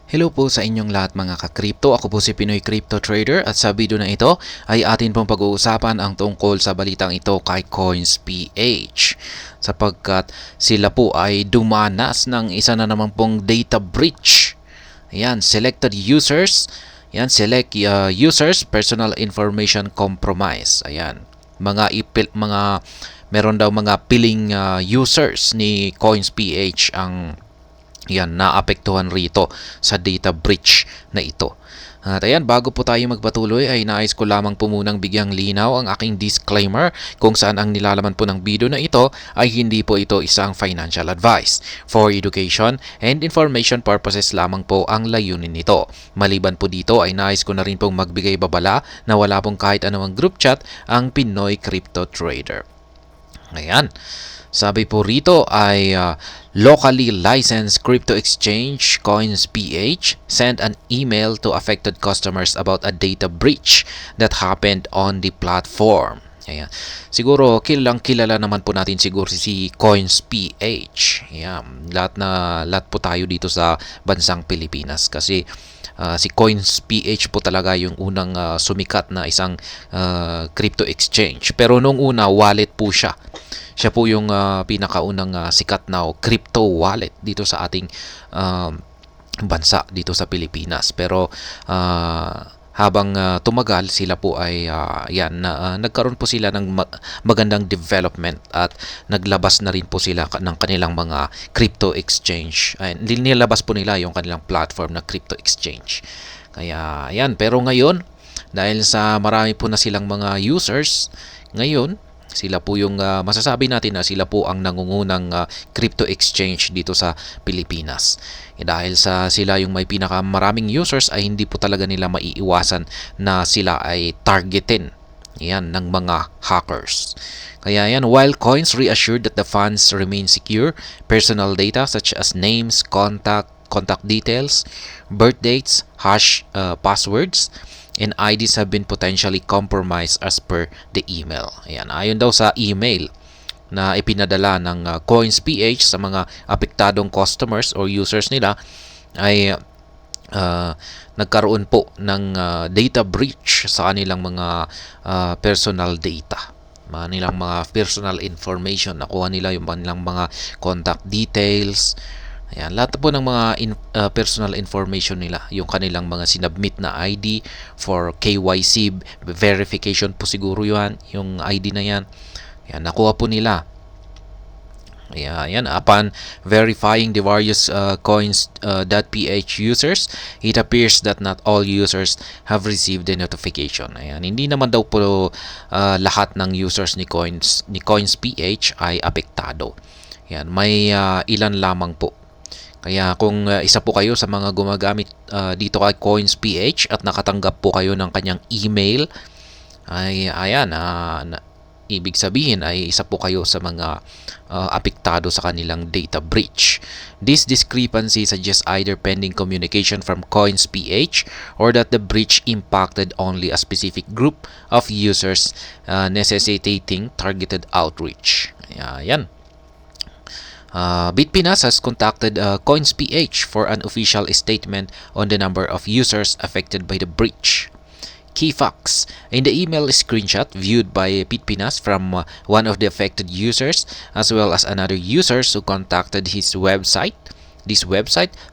Hello po sa inyong lahat mga ka-crypto. Ako po si Pinoy Crypto Trader at sa video na ito ay atin pong pag-uusapan ang tungkol sa balitang ito kay CoinsPH sapagkat sila po ay dumanas ng isa na naman pong data breach. Ayan, selected users. Ayan, select users personal information compromise. Ayan, meron daw mga piling users ni CoinsPH ang naapektuhan rito sa data breach na ito. At ayan, bago po tayo magpatuloy ay nais ko lamang po munang bigyang linaw ang aking disclaimer kung saan ang nilalaman po ng video na ito ay hindi po ito isang financial advice. For education and information purposes lamang po ang layunin nito. Maliban po dito ay nais ko na rin pong magbigay babala na wala pong kahit anumang group chat ang Pinoy Crypto Trader. Ayan. Sabi po rito ay locally licensed crypto exchange CoinsPH sent an email to affected customers about a data breach that happened on the platform. Ayan. Siguro kilala naman po natin siguro si CoinsPH. Ayan. Lahat po tayo dito sa bansang Pilipinas kasi si CoinsPH po talaga yung unang sumikat na isang crypto exchange. Pero nung una, wallet po siya. Siya po yung pinakaunang sikat na crypto wallet dito sa ating bansa, dito sa Pilipinas. Pero habang tumagal, sila po ay nagkaroon po sila ng magandang development at naglabas na rin po sila ng kanilang mga crypto exchange. Nilabas po nila yung kanilang platform na crypto exchange. Kaya yan, pero ngayon, dahil sa marami po na silang mga users, ngayon, sila po yung masasabi natin na sila po ang nangungunang crypto exchange dito sa Pilipinas. Dahil sa sila yung may pinakamaraming users ay hindi po talaga nila maiiwasan na sila ay targetin ng mga hackers. Kaya yan, while Coins reassured that the funds remain secure, personal data such as names, contact details, birth dates, hash passwords, and IDs have been potentially compromised as per the email. Ayan, ayon daw sa email na ipinadala ng CoinsPH sa mga apektadong customers or users nila ay nagkaroon po ng data breach sa kanilang mga personal data. Nilang mga personal information, nakuha nila yung kanilang mga contact details. Ayan, lahat po ng mga personal information nila, yung kanilang mga sinubmit na ID for KYC verification po siguro yan, yung ID na yan. Ayan, nakuha po nila. Ayan, upon verifying the various coins.ph users, it appears that not all users have received the notification. Ayan, hindi naman daw po lahat ng users ni CoinsPH ay apektado. Ayan, may ilan lamang po. Kaya kung isa po kayo sa mga gumagamit dito kay CoinsPH at nakatanggap po kayo ng kanyang email, ay ibig sabihin ay isa po kayo sa mga apektado sa kanilang data breach. This discrepancy suggests either pending communication from CoinsPH or that the breach impacted only a specific group of users necessitating targeted outreach. Ayan. Bitpinas has contacted CoinsPH for an official statement on the number of users affected by the breach. Key facts. In the email screenshot viewed by Bitpinas from one of the affected users as well as another users who contacted this website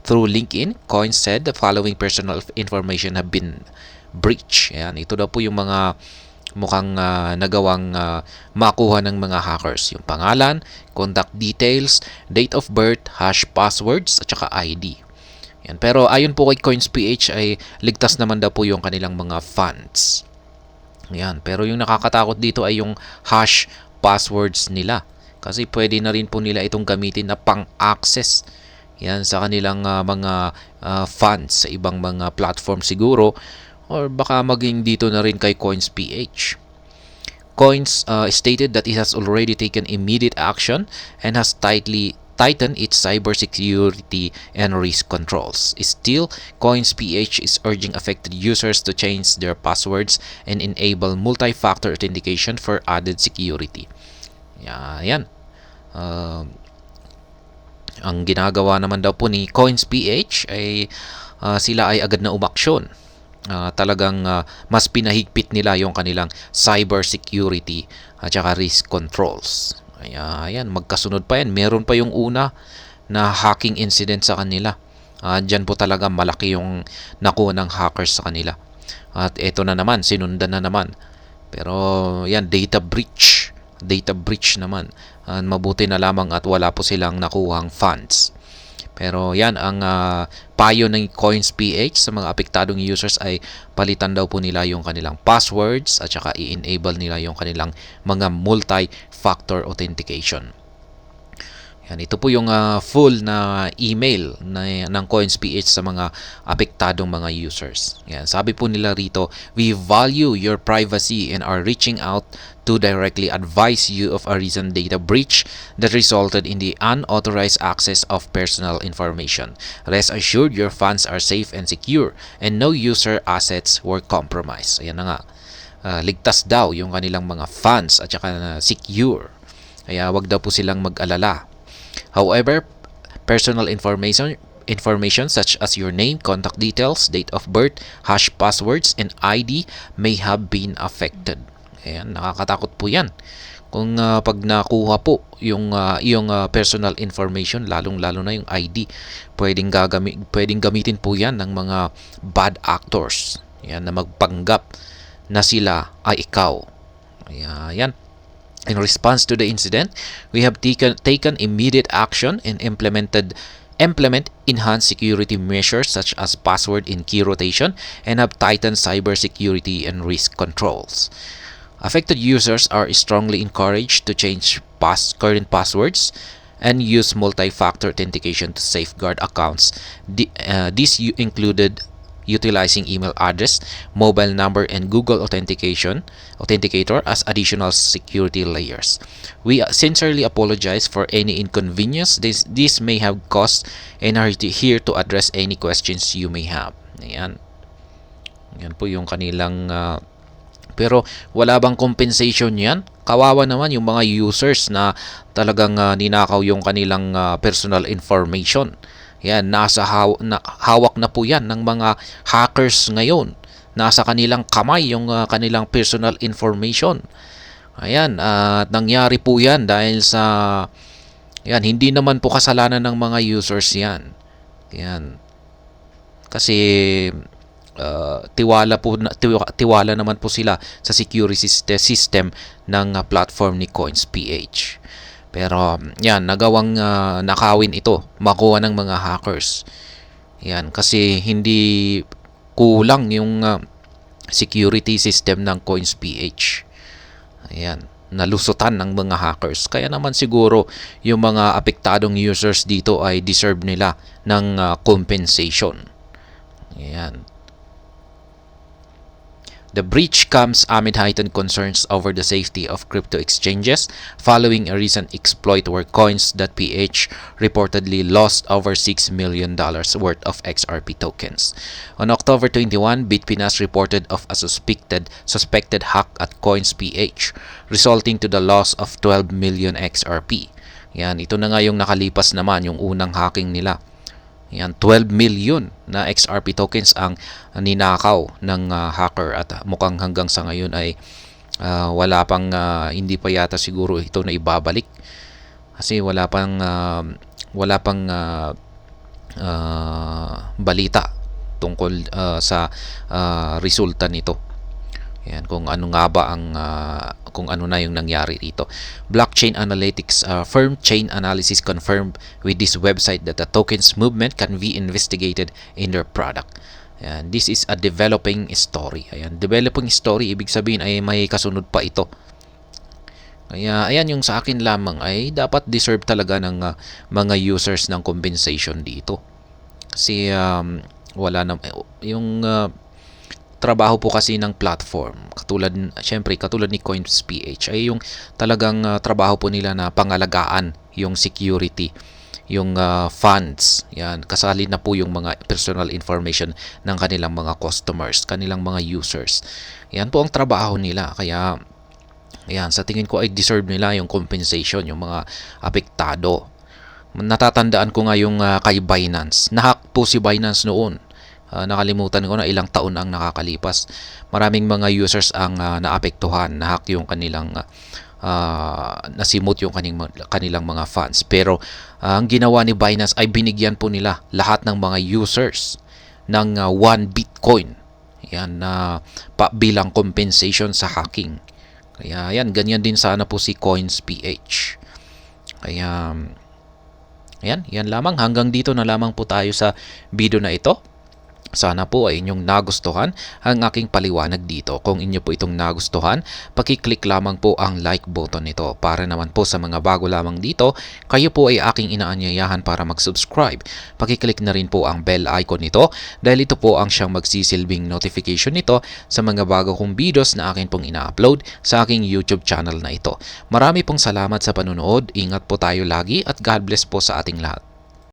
through LinkedIn, Coins said the following personal information have been breached. Ayan, ito daw po yung mga mukhang nagawang makuha ng mga hackers. Yung pangalan, contact details, date of birth, hash passwords, at saka ID. Yan. Pero ayon po kay CoinsPH ay ligtas naman daw po yung kanilang mga funds. Yan. Pero yung nakakatakot dito ay yung hash passwords nila. Kasi pwede na rin po nila itong gamitin na pang-access yan sa kanilang mga funds sa ibang mga platform siguro. Or baka maging dito na rin kay CoinsPH. Coins stated that it has already taken immediate action and has tightened its cybersecurity and risk controls. Still, CoinsPH is urging affected users to change their passwords and enable multi-factor authentication for added security. Yan. Ang ginagawa naman daw po ni CoinsPH ay sila ay agad na umaksyon. Talagang mas pinahigpit nila yung kanilang cyber security at saka risk controls. Ayan, magkasunod pa yan. Meron pa yung una na hacking incident sa kanila. Diyan po talaga malaki yung nakuha ng hackers sa kanila. At ito na naman, sinundan na naman. Pero yan, data breach. Data breach naman. Mabuti na lamang at wala po silang nakuhang funds. Pero yan, ang payo ng CoinsPH sa mga apektadong users ay palitan daw po nila yung kanilang passwords at saka i-enable nila yung kanilang mga multi-factor authentication. Yan, ito po yung full na email ng CoinsPH sa mga apektadong mga users. Yan, sabi po nila rito, we value your privacy and are reaching out to directly advise you of a recent data breach that resulted in the unauthorized access of personal information. Rest assured your funds are safe and secure and no user assets were compromised. Ayan na nga. Ligtas daw yung kanilang mga funds at saka secure. Kaya wag daw po silang mag-alala. However, personal information such as your name, contact details, date of birth, hash passwords, and ID may have been affected. Ayan, nakakatakot po yan. Kung pag nakuha po yung iyong personal information, lalong-lalo na yung ID, pwedeng gamitin po yan ng mga bad actors. Ayan, na magpanggap na sila ay ikaw. Ayan. In response to the incident, we have taken immediate action and implement enhanced security measures such as password and key rotation and have tightened cybersecurity and risk controls. Affected users are strongly encouraged to change current passwords and use multi-factor authentication to safeguard accounts. This included utilizing email address, mobile number, and Google Authenticator as additional security layers. We sincerely apologize for any inconvenience this may have caused and are here to address any questions you may have. Ayan. Yan po yung kanilang pero wala bang compensation yan? Kawawa naman yung mga users na talagang ninakaw yung kanilang personal information. Yan, hawak na po yan ng mga hackers ngayon. Nasa kanilang kamay yung kanilang personal information. Ayan, nangyari po yan dahil sa yan, hindi naman po kasalanan ng mga users yan. Yan. Kasi tiwala naman po sila sa security system ng platform ni CoinsPH. Pero yan, nagawang nakawin ito, makuha ng mga hackers. Yan, kasi hindi kulang yung security system ng CoinsPH. Ayan, nalusutan ng mga hackers. Kaya naman siguro yung mga apektadong users dito ay deserve nila ng compensation. Ayan. The breach comes amid heightened concerns over the safety of crypto exchanges following a recent exploit where Coins.ph reportedly lost over $6 million worth of XRP tokens. On October 21, Bitpinas reported of a suspected hack at Coins.ph, resulting to the loss of 12 million XRP. Yan, ito na nga yung nakalipas naman, yung unang hacking nila. Yan, 12 million na XRP tokens ang ninakaw ng hacker at mukhang hanggang sa ngayon ay wala pang hindi pa yata siguro ito na ibabalik kasi wala pang balita tungkol sa resulta nito. Yan, kung ano nga ba ang kung ano na yung nangyari dito. Blockchain analytics firm Chain Analysis confirmed with this website that the tokens movement can be investigated in their product. Yan, this is a developing story. Ayan, developing story, ibig sabihin ay may kasunod pa ito. Kaya ayan, yung sa akin lamang ay dapat deserve talaga ng mga users ng compensation dito. Kasi wala na yung trabaho po kasi ng platform katulad ni CoinsPH ay yung talagang trabaho po nila na pangalagaan yung security, yung funds. Yan, kasali na po yung mga personal information ng kanilang mga customers, kanilang mga users. Yan po ang trabaho nila. Kaya yan, sa tingin ko ay deserve nila yung compensation, yung mga apektado. Natatandaan ko nga yung kay Binance. Nahack po si Binance noon. Nakalimutan ko na ilang taon ang nakakalipas. Maraming mga users ang naapektuhan, nahack yung kanilang nasimot yung kanilang mga funds. Pero ang ginawa ni Binance ay binigyan po nila lahat ng mga users ng 1 Bitcoin. Yan na bilang compensation sa hacking. Kaya yan, ganyan din sana po si Coins.ph. Kaya yan lamang. Hanggang dito na lamang po tayo sa video na ito. Sana po ay inyong nagustuhan ang aking paliwanag dito. Kung inyo po itong nagustuhan, pakiclick lamang po ang like button nito. Para naman po sa mga bago lamang dito, kayo po ay aking inaanyayahan para mag-subscribe. Pakiclick na rin po ang bell icon nito dahil ito po ang siyang magsisilbing notification nito sa mga bago kong videos na akin pong ina-upload sa aking YouTube channel na ito. Marami pong salamat sa panunood. Ingat po tayo lagi at God bless po sa ating lahat.